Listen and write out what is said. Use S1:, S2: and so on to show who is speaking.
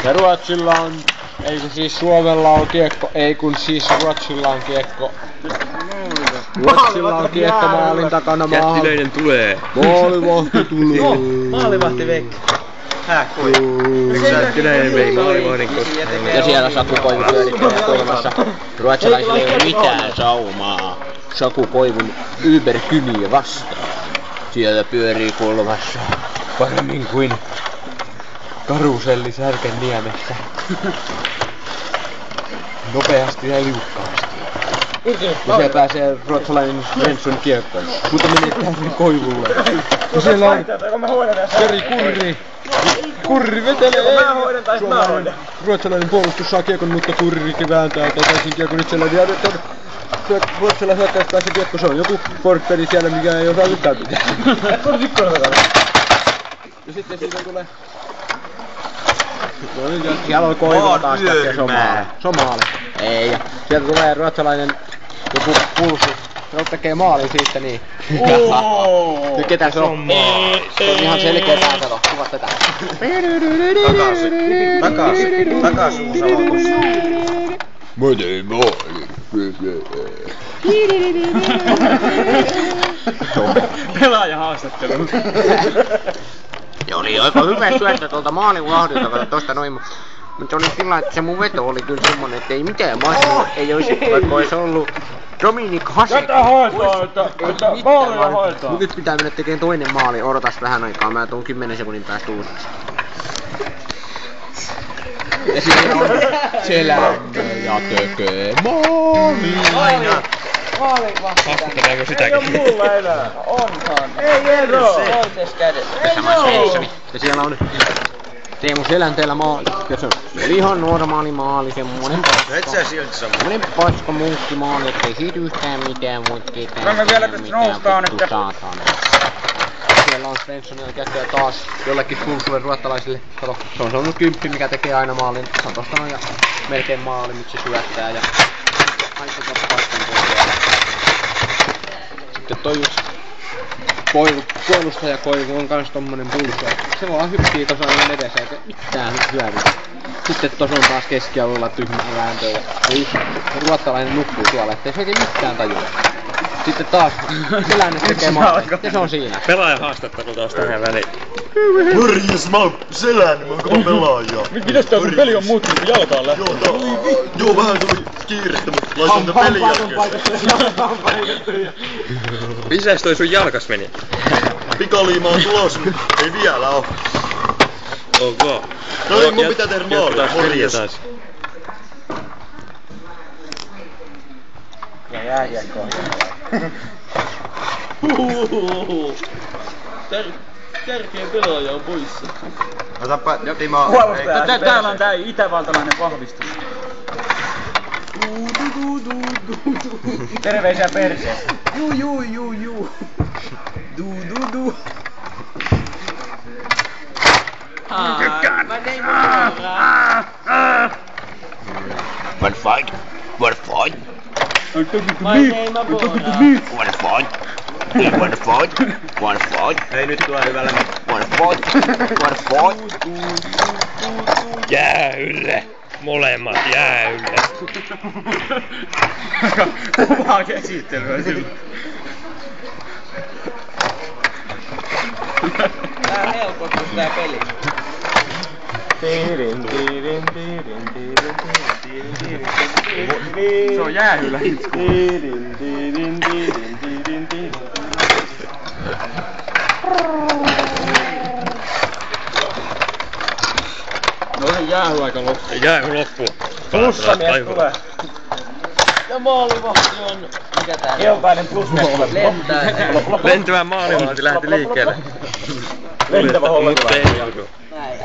S1: Ja Ruotsilla on, ei kun siis Suomella on kiekko, ei kun siis Ruotsilla on kiekko. Ruotsilla on kiekko maalin takana maahan.
S2: Jättiläinen tulee.
S1: Maalivahti tulee.
S3: No, maalivahti veikki.
S1: Häkkui.
S2: Jättiläinen vei maalivahdin kotiin.
S1: Ja siellä Saku Koivu pyörittää kulmassa. Ruotsalaisilla ei ole mitään saumaa Saku Koivun Uber-kyniä vastaan. Siellä pyörii kulmassa paremmin kuin karuselli Särkänniemessä. Nopeasti ja liukkaasti. Ja siellä pääsee ruotsalainen Svensson kiekkoon. Mutta menee täysin Koivulle. Ja siellä on Jari Kurri. Kurri vetelee. Ruotsalainen puolustus saa kiekon, mutta Kurrikin vääntää takaisin kiekon itselleen. Ja nyt on ruotsalainen hyökkäys pääsee kiekko. Se on joku forpperi siellä, mikä ei osaa yhtään pitää. Ja sitten siitä tulee... No nyt siellä on Koivu taas ja se on maali. Ei, ja sieltä tulee ruotsalainen joku pulssi. Se tekee maalin siitä niin. Nyt ketä se on? Se on ihan selkeä tää, kato. Kuvat tätä.
S3: Takaisin Uusalokossa.
S1: Mä tein maali.
S3: Pelaaja haastattelu.
S1: Ja oli aika hyvä syöttö tuolta maalin lahdilta, kato tosta noin. Mutta oli sillä, että se mun veto oli kyllä semmonen, että ei mitään mahdollista, ei olisi, vaikka olisi ollut Dominik Hasek.
S3: Tätä hoitaa, että maalia hoitaa.
S1: Mut nyt pitää mennä tekemään toinen maali, odotas vähän aikaa, mä tuun 10 sekunnin päästä uusiksi. Ja siinä on Selänne ja tekee maali.
S3: Aina.
S2: Haastatteleeko sitäkin?
S3: Ei oo mulla enää. Onhan. Ei ero. Toisessa kädessä.
S1: Ja siellä on Teemu Selänteellä maali. Ja se oli ihan normaali maali, semmonen paska munkki maali, ettei siitä yhtään mitään voi ketään.
S3: Mä vielä tästä noustaan, että...
S1: Siellä on Svenssonilla kättöä taas jollekin pulsulle ruottalaisille. Kato, se on sellainen 10, mikä tekee aina maalin. Se on tosta noin ja melkein maali, miksi se syöttää ja... Aika paskan tuolla. Sitten toi yksi puolustaja Koivu on kans tommonen pulsu. Se vaan hyppii tossa aina edessä eikä mitään hyödyä. Sitten tossa on taas keskialueella tyhmä vääntö ja yksi ruottalainen nukkuu tuolla, ettei se oikein mitään tajua. Sitten taas Selänne tekee maali ja se on siinä.
S2: Pelaaja haastattelu taas tähän väliin.
S4: Morjes, mä oon Selänne, mä oon kova pelaaja.
S3: Mitäs tää kun peli on muuttunut, kun jalka on lähtenyt?
S4: Joo, vähän tuli kiirettä, mut laitan tän pelin jälkeen.
S2: Misäs toi sun jalkas meni?
S4: Pikaliima on tulos, mut ei vielä oo.
S2: Ok.
S4: No niin, mun pitää tehdä maali. Morjes.
S3: Ja jääkiekkoon. Tärkeä pelaaja on poissa.
S4: Otapa Timo.
S3: Puolustaja. Täällä on tää itävaltalainen vahvistus. Terveisiä perseessä. Juu. Du. Mä tein
S4: One fight.
S2: Ei nyt tuo hyvällä.
S4: One fight.
S2: Jäähylle. Molemmat jäähylle.
S3: Kovaa käsittelyä sillä. Tää helpottus tää peli. Se on jäähyllä hitsku. No se jäähy aika loppu.
S2: Jäähy loppuu.
S3: Plussamies tulee. Ja maalivahti on... Mikä tää on? Keltainen plusmies tulee lentää.
S2: Lentävä maalivahti lähti liikkeelle.
S3: Lentävä holla tulee.
S2: Mutta ei alku.
S3: Näin.